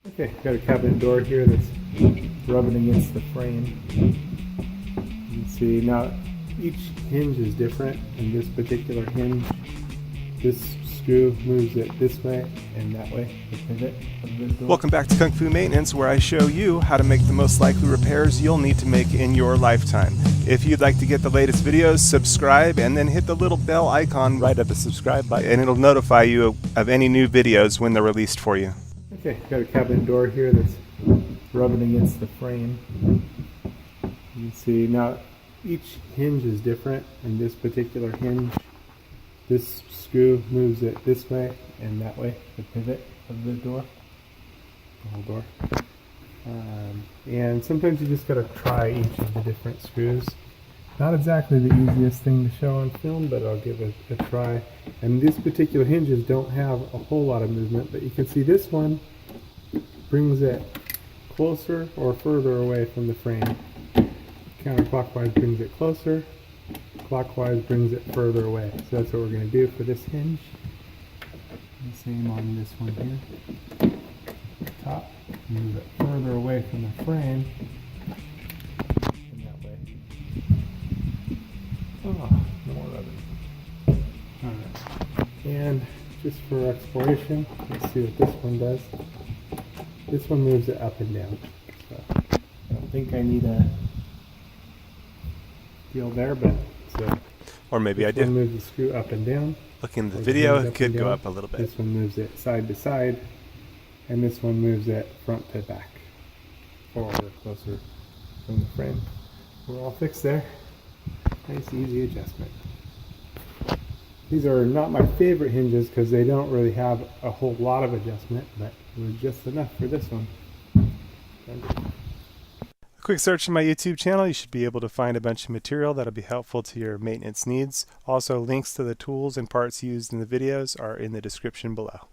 Okay, got a cabinet door here that's rubbing against the frame. You can see now each hinge is different, and this particular hinge, this screw moves it this way and that way, the pivot of the door. Welcome back to Kung Fu Maintenance, where I show you how to make the most likely repairs you'll need to make in your lifetime. If you'd like to get the latest videos, subscribe and then hit the little bell icon right at the subscribe button, and it'll notify you of any new videos when they're released for you. Okay, got a cabinet door here that's rubbing against the frame. You can see now each hinge is different, and this particular hinge, this screw moves it this way and that way, the pivot of the door, the whole door. And sometimes you just gotta try each of the different screws. Not exactly the easiest thing to show on film, but I'll give it a try. And these particular hinges don't have a whole lot of movement, but you can see this one brings it closer or further away from the frame. Counterclockwise brings it closer, clockwise brings it further away. So that's what we're going to do for this hinge. The same on this one here. Top, move it further away from the frame. And that way. Oh, more rubbing. Alright. And just for exploration, let's see what this one does. This one moves it up and down. So I don't think I need a deal there, but so. Or maybe I This one do. moves the screw up and down. Looking at the Or video, moves it up could and go down. up a little bit. This one moves it side to side, and this one moves it front to back, forward or closer from the frame. We're all fixed there. Nice, easy adjustment. These are not my favorite hinges because they don't really have a whole lot of adjustment, but it was just enough for this one. A quick search in my YouTube channel, you should be able to find a bunch of material that'll be helpful to your maintenance needs. Also, links to the tools and parts used in the videos are in the description below.